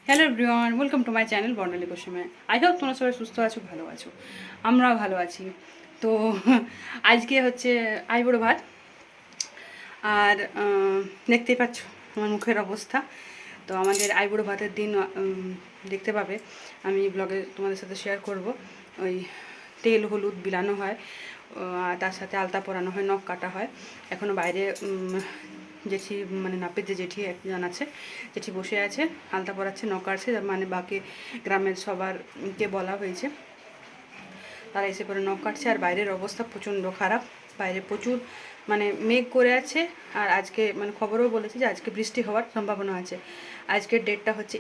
Hello everyone, welcome to my channel Barnali কুসুমে। I hope তোমরা সবাই সুস্থ আছো, ভালো আছো। আমরাও ভালো আছি। তো আজকে হচ্ছে আইবুড়ো ভাত। আর দেখতেই পাচ্ছ আমার মুখের অবস্থা। তো আমাদের আইবুড়ো ভাতের দিন দেখতে পাবে, আমি ব্লগে তোমাদের সাথে শেয়ার করব। ওই তেল হলুদ বিলানো হয়, আর তার সাথে আলতা পরানো হয়, নখ কাটা হয়। এখনও বাইরে জেঠি মানে নাপের যে জেঠি একজন আছে, জেঠি বসে আছে, আলতা পরাচ্ছে, নখ কাটছে। মানে বাকি গ্রামের সবারকে বলা হয়েছে, তারা এসে পরে নখ কাটছে। আর বাইরের অবস্থা প্রচণ্ড খারাপ, বাইরে প্রচুর মানে মেঘ করে আছে। আর আজকে মানে খবরেও বলেছে যে আজকে বৃষ্টি হওয়ার সম্ভাবনা আছে। আজকের ডেটটা হচ্ছে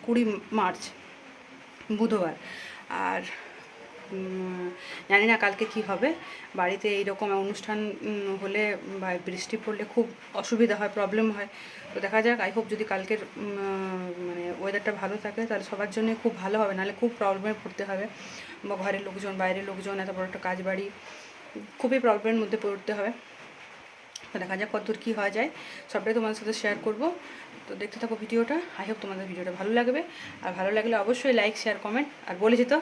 20 মার্চ, বুধবার। আর জানি না কালকে কি হবে। বাড়িতে এইরকম অনুষ্ঠান হলে বা বৃষ্টি পড়লে খুব অসুবিধা হয়, প্রবলেম হয়। তো দেখা যাক, আই হোপ যদি কালকের মানে ওয়েদারটা ভালো থাকে তাহলে সবার জন্য খুব ভালো হবে, নাহলে খুব প্রবলেমে পড়তে হবে। বা ঘরের লোকজন, বাইরের লোকজন, এত বড় একটা কাজ বাড়ি, খুবই প্রবলেমের মধ্যে পড়তে হবে। তো দেখা যাক কতদূর কী হওয়া যায়, সবটাই তোমাদের সাথে শেয়ার করব। তো দেখতে থাকো ভিডিওটা। আই হোপ তোমাদের ভিডিওটা ভালো লাগবে। আর ভালো লাগলে অবশ্যই লাইক, শেয়ার, কমেন্ট, আর বলেছি তো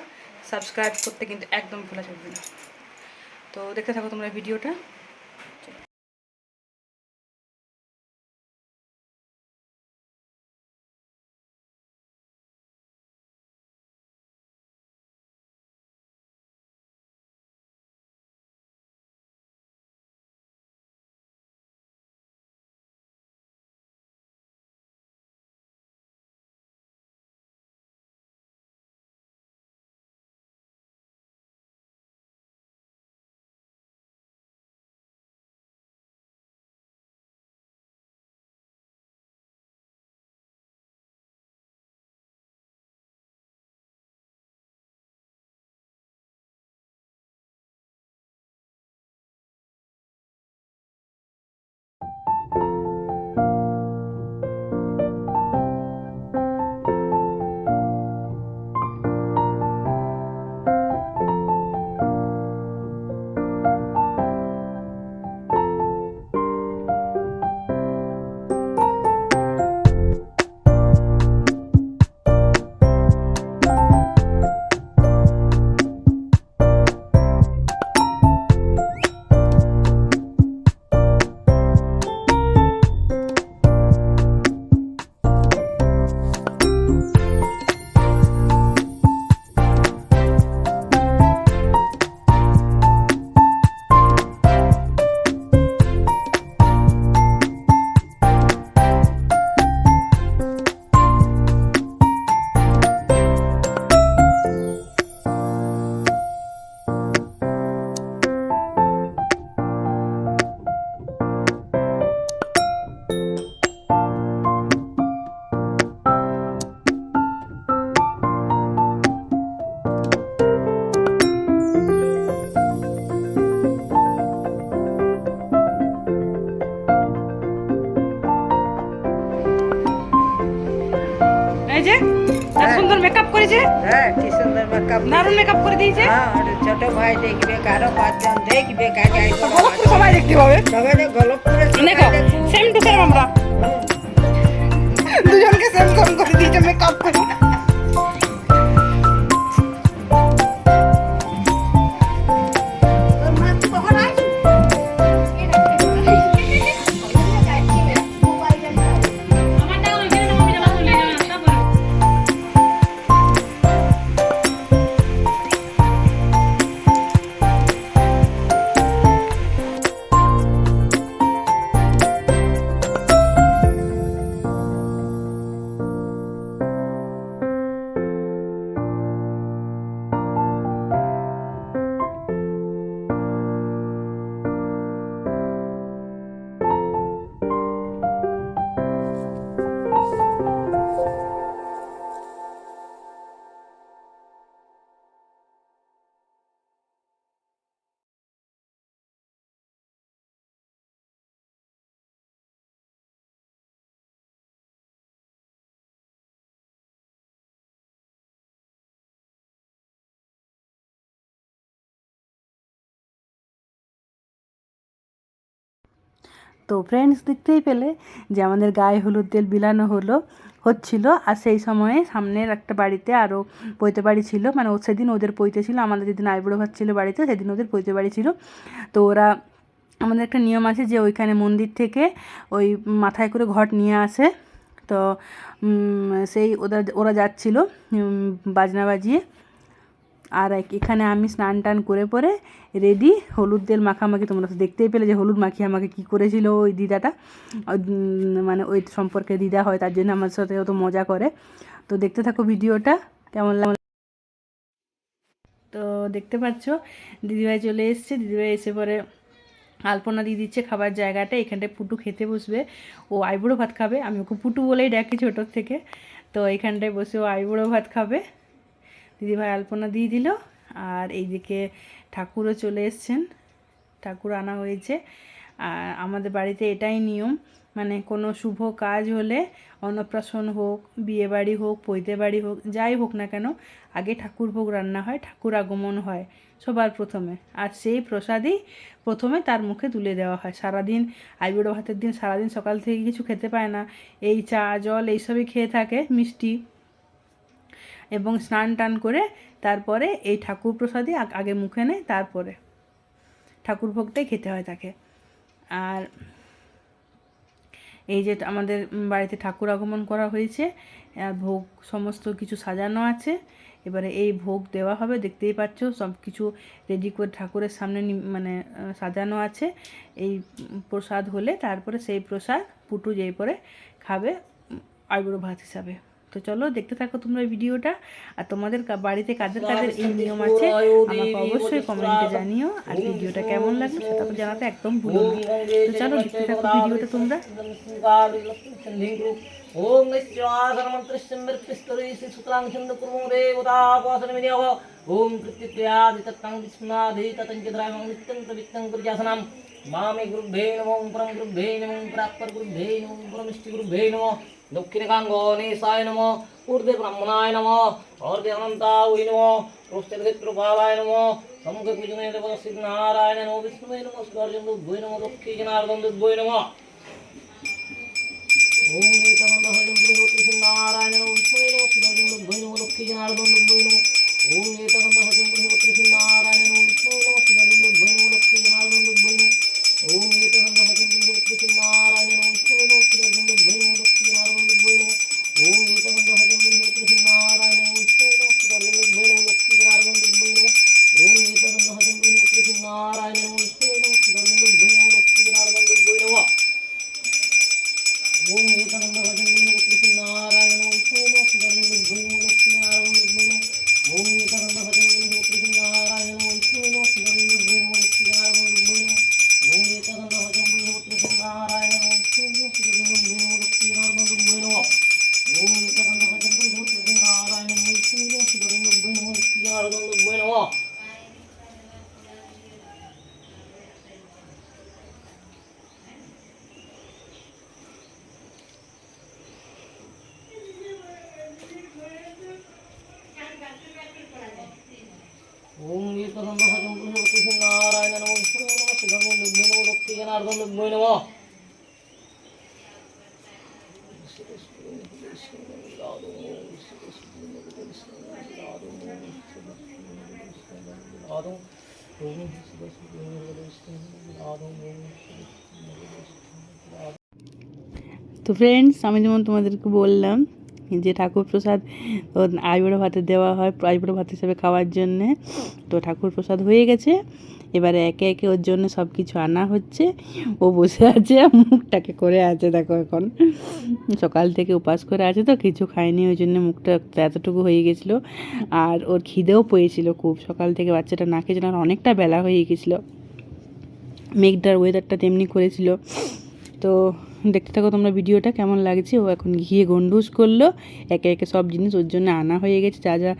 সাবস্ক্রাইব করতে কিন্তু একদম ভোলা চলবে না। তো দেখতে থাকো তোমরা ভিডিওটা। এই যে এত সুন্দর মেকআপ করেছে। হ্যাঁ, কি সুন্দর মেকআপ, দারুণ মেকআপ করে দিয়েছে। হ্যাঁ। আর ছোট ভাই দেখবে, কারো পাঁচজন দেখবে, কাকে গোলকপুর সবাই দেখতে পাবে। সবাই গলতপুরে দেখো সেম টু সেম, আমরা দুজনকে সেম সেম করে দিয়েছে মেকআপ করে। তো ফ্রেন্ডস, দেখতেই পেলে যে আমাদের গায়ে হলুদ তেল বিলানো হলো। হচ্ছিল। আর সেই সময়ে সামনের একটা বাড়িতে আরও পৈতে বাড়ি ছিল, মানে সেদিন ওদের পৈতে ছিল, আমাদের যেদিন আইবুড়ো ভাত ছিল বাড়িতে সেদিন ওদের পৈতে বাড়ি ছিল। তো ওরা, আমাদের একটা নিয়ম আছে যে ওইখানে মন্দির থেকে ওই মাথায় করে ঘট নিয়ে আসে। তো সেই ওরা যাচ্ছিল বাজনা বাজিয়ে। আর এখানে আমি স্নান টান করে পরে রেডি, হলুদ তেল মাখামাখি, তোমরা তো দেখতেই পেলে যে হলুদ মাখিয়ে আমাকে কী করেছিল ওই দিদাটা, মানে ওই সম্পর্কে দিদা হয়, তার জন্য আমার সাথে অত মজা করে। তো দেখতে থাকো ভিডিওটা কেমন লাগে। তো দেখতে পাচ্ছ দিদিভাই চলে এসছে, দিদিভাই এসে পরে আলপনা দিয়ে দিচ্ছে খাবার জায়গাটা। এখানটায় পুটু খেতে বসবে, ও আইবুড়ো ভাত খাবে, আমি ওকে পুটু বলেই ডাকি ছোটোর থেকে। তো এইখানটায় বসে ও আইবুড়ো ভাত খাবে। দিদিভাই আলপনা দিয়ে দিল। আর এইদিকে ঠাকুরও চলে এসছেন, ঠাকুর আনা হয়েছে। আর আমাদের বাড়িতে এটাই নিয়ম, মানে কোনো শুভ কাজ হলে, অন্নপ্রাশন হোক, বিয়ে বাড়ি হোক, পৈতে বাড়ি হোক, যাই হোক না কেন, আগে ঠাকুর ভোগ রান্না হয়, ঠাকুর আগমন হয় সবার প্রথমে। আর সেই প্রসাদই প্রথমে তার মুখে তুলে দেওয়া হয়। সারাদিন আইবুড়ো ভাতের দিন সারাদিন সকাল থেকে কিছু খেতে পায় না, এই চা জল এইসবই খেয়ে থাকে, মিষ্টি, এবং স্নান টান করে তারপরে এই ঠাকুর প্রসাদই আগে মুখে নেয়, তারপরে ঠাকুর ভোগটাই খেতে হয় তাকে। আর এই যে আমাদের বাড়িতে ঠাকুর আগমন করা হয়েছে, ভোগ সমস্ত কিছু সাজানো আছে, এবারে এই ভোগ দেওয়া হবে। দেখতেই পাচ্ছ সব কিছু রেডি করে ঠাকুরের সামনে মানে সাজানো আছে। এই প্রসাদ হলে তারপরে সেই প্রসাদ পুটু যেই পরে খাবে আইবুড়ো ভাত হিসাবে। তো চলো দেখতে থাকো তোমরা ভিডিওটা। আর তোমাদের বাড়িতে কাদের কাদের এই নিয়ম আছে আমাকে অবশ্যই কমেন্টে জানিও। আর ভিডিওটা কেমন লাগলো সেটা তো জানাতে একদম ভুলো না। তো চলো দেখতে থাকো ভিডিওটা তোমরা। ओम नैश्चर्मंत्रश्चंद्रपिस्तरी सुतलां छंद कुर्मो देवतापासनमिन्यः ओम कृत्तित्यादितत्तं विस्मनादिततंचद्रायं नित्यं प्रवित्तं गुरुजासनं मामे गुरुभ्ये नमो परम गुरुभ्ये नमो प्राप्तर गुरुभ्ये नमो परमिष्टि गुरुभ्ये नमो दक्षिणकांगोनेशाय नमो ऊर्ध्वे ब्रह्मणाय नमो ऊर्ध्वे अनंताय नमो रोष्ठेन्द्रकृपालाय नमो समुखे पूजने देवसिद्धनारायण नमो विष्णुवे नमो सुदर्शनदुद्भवे नमो दक्षिणजनार्दनदुद्भवे नमो ओम एतमंदहजं बृहत्कृष्णनारायण नमो विष्णुवे नमो सुदर्शनदुद्भवे नमो दक्षिणजनार्दनदुद्भवे नमो ओम एतमंदहजं बृहत्कृष्णनारायण नमो विष्णुवे नमो सुदर्शनदुद्भवे नमो दक्षिणजनार्दनदुद्भवे नमो ओम एतमंदहजं बृहत्कृष्णनारायण नमो विष्णुवे नमो सुदर्शनदुद्भवे नमो दक्षिणजनार्दनदुद्भवे नमो ओम एतमंदहजं बृहत्कृष्णनारायण नमो विष्णुवे नमो सुदर्शनदुद्भवे नमो दक्षिणजनार्दनदुद्भवे नमो ओम एतमंदहजं बृहत्कृष्णनारायण नमो विष्णुवे नमो सुदर्शनदुद्भवे नमो दक्षिणजनार्दनदुद्भवे नमो ओम एतमंदहजं बृहत्कृष्णनारायण नमो विष्णुवे नमो सुदर्शनदुद्भवे नमो दक्षिणजनार्दनदुद्भवे नमो ओम एतमंदहजं बृहत्कृष्णनारायण नमो विष्णुवे नमो सुदर्शनदुद्भवे नमो दक्षिणजनार्दनदुद्भवे नमो ओम एतमंदहजं बृहत्कृष्णनारायण नमो विष्णुवे नमो सुदर्शनदुद्भवे नमो दक्षिणजनार्दनदुद्भवे नमो ओम एतमंदहजं बृहत्कृष्णनारायण नमो विष्णुवे नमो सुदर्शनदुद्भवे नमो दक्षिणजनार्दनदुद्भवे नमो ओम एतमंदहजं बृहत्कृष्णनारायण नमो विष्णुवे नमो सुदर्शनदुद्भवे नमो दक्षिणजनार्दनदुद्भवे नमो তো ফ্রেন্ডস, আমি যেমন তোমাদেরকে বললাম যে ঠাকুর প্রসাদ আইবুড়ো ভাতে দেওয়া হয় আইবুড়ো ভাত হিসেবে খাওয়ার জন্যে। তো ঠাকুর প্রসাদ হয়ে গেছে, এবারে একে একে ওর জন্য সব কিছু আনা হচ্ছে। ও বসে আছে, মুখটাকে করে আছে দেখো, এখন সকাল থেকে উপাস করে আছে তো কিছু খায়নি, ওই জন্য মুখটা এতটুকু হয়ে গেছিলো। আর ওর খিদেও পেয়েছিল খুব, সকাল থেকে বাচ্চাটা না খেয়েছিল, আর অনেকটা বেলা হয়ে গেছিলো, মেঘটার ওয়েদারটা তেমনি করেছিল। তো দেখতে থাকো তোমরা ভিডিওটা কেমন লাগছে। ও এখন ঘিয়ে গন্ডুস করলো, একে একে সব জিনিস ওর জন্য আনা হয়ে গেছে, যা যা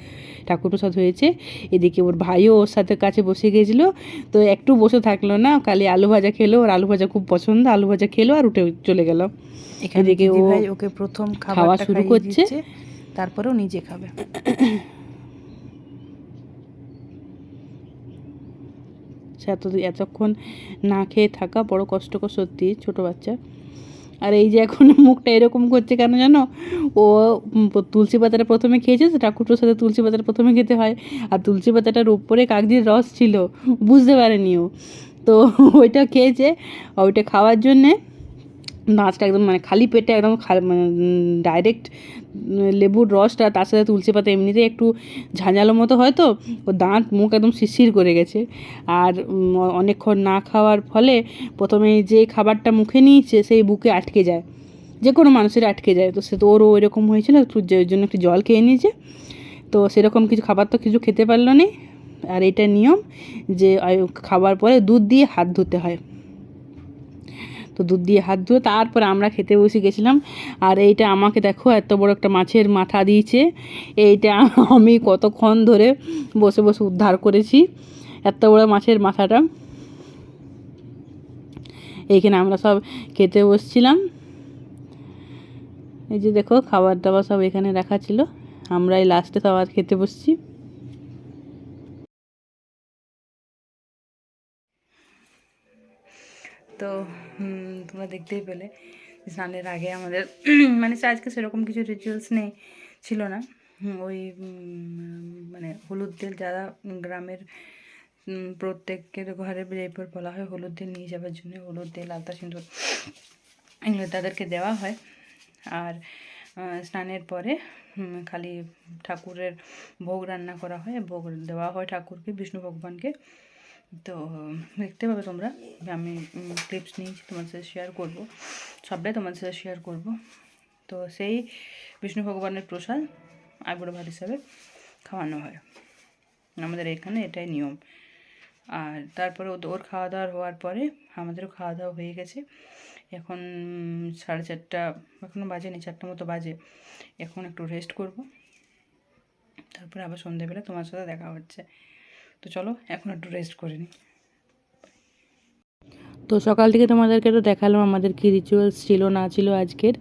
ঠাকুর প্রসাদ হয়েছে। এদিকে ওর ভাইও ওর সাথে কাছে বসে গেছিলো, তো একটু বসে থাকলো না, খালি আলু ভাজা খেলো, ওর আলু ভাজা খুব পছন্দ, আলু ভাজা খেলো আর উঠে চলে গেল। এদিকে ও ওকে প্রথম খাওয়া শুরু করছে, তারপরেও নিজে খাবে। সে এতক্ষণ না খেয়ে থাকা বড় কষ্টকর সত্যি, ছোটো বাচ্চা। আর এই যে এখন মুখটা এরকম করছে কেন জানো, ও তুলসী পাতাটা প্রথমে খেয়েছে, তো ঠাকুর প্রসাদে তুলসী পাতাটা প্রথমে খেতে হয়, আর তুলসী পাতাটার উপরে কাগজির রস ছিল, বুঝতে পারেনি ও, তো ওইটা খেয়েছে। ওইটা খাওয়ার জন্যে নাচটা একদম মানে খালি পেটে একদম মানে ডাইরেক্ট লেবুর রসটা তার সাথে তুলসী পাতা এমনিতেই একটু ঝাঁঝালো মতো হয়, তো ও দাঁত মুখ একদম শিরশির করে গেছে। আর অনেকক্ষণ না খাওয়ার ফলে প্রথমে যে খাবারটা মুখে নিয়েছে সেই বুকে আটকে যায়, যে কোনো মানুষের আটকে যায়, তো সে তো ওরও ওইরকম হয়েছিল, একটু ওই জন্য একটু জল খেয়ে নিয়েছে। তো সেরকম কিছু খাবার তো কিছু খেতে পারলো না। আর এটা নিয়ম যে খাবার পরে দুধ দিয়ে হাত ধুতে হয়, তো দুধ দিয়ে হাত ধুয়ে তারপর আমরা খেতে বসে গেছিলাম। আর এইটা আমাকে দেখো এত বড় একটা মাছের মাথা দিয়েছে, এইটা আমি কতক্ষণ ধরে বসে বসে উদ্ধার করেছি এত বড় মাছের মাথাটা। এইখানে আমরা সব খেতে বসছিলাম, এই যে দেখো খাবার দাবার সব এখানে রাখা ছিল, আমরা এই লাস্টে সবার খেতে বসছি। তো তোমরা দেখতেই পেলে স্নানের আগে আমাদের মানে আজকে সেরকম কিছু রিচুয়ালস নেই, ছিল না। ওই মানে হলুদ তেল যারা গ্রামের প্রত্যেকের ঘরে এরপর বলা হয় হলুদ তেল নিয়ে যাওয়ার জন্য, হলুদ তেল আলতা সিঁদুর এগুলো তাদেরকে দেওয়া হয়। আর স্নানের পরে খালি ঠাকুরের ভোগ রান্না করা হয়, ভোগ দেওয়া হয় ঠাকুরকে, বিষ্ণু ভগবানকে। তো দেখতে পাবে তোমরা, আমি ক্লিপস নিয়েছি তোমার সাথে শেয়ার করব, সবটাই তোমার সাথে শেয়ার করব। তো সেই বিষ্ণু ভগবানের প্রসাদ আইবুড়ো ভাত হিসাবে খাওয়ানো হয় আমাদের এখানে, এটাই নিয়ম। আর তারপরে ওর খাওয়া দাওয়া হওয়ার পরে আমাদেরও খাওয়া দাওয়া হয়ে গেছে। এখন 4:30, এখনও বাজেনি, 4টা মতো বাজে। এখন একটু রেস্ট করব, তারপরে আবার সন্ধ্যেবেলা তোমার সাথে দেখা হচ্ছে। তো চলো এখন একটু রেস্ট করে নিই। তো সকাল থেকে তোমাদেরকে তো দেখালাম আমাদের কী রিচুয়ালস ছিল না ছিল আজকের।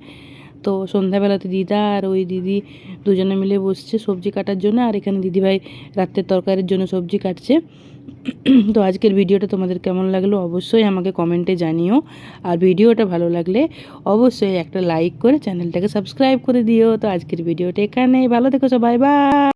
তো সন্ধ্যাবেলাতে দিদা আর ওই দিদি দুজনে মিলে বসছে সবজি কাটার জন্য, আর এখানে দিদিভাই রাত্রের তরকারির জন্য সবজি কাটছে। তো আজকের ভিডিওটা তোমাদের কেমন লাগলো অবশ্যই আমাকে কমেন্টে জানিও, আর ভিডিওটা ভালো লাগলে অবশ্যই একটা লাইক করে চ্যানেলটাকে সাবস্ক্রাইব করে দিও। তো আজকের ভিডিওটা এখানেই, ভালো থেকো সবাই, বাই।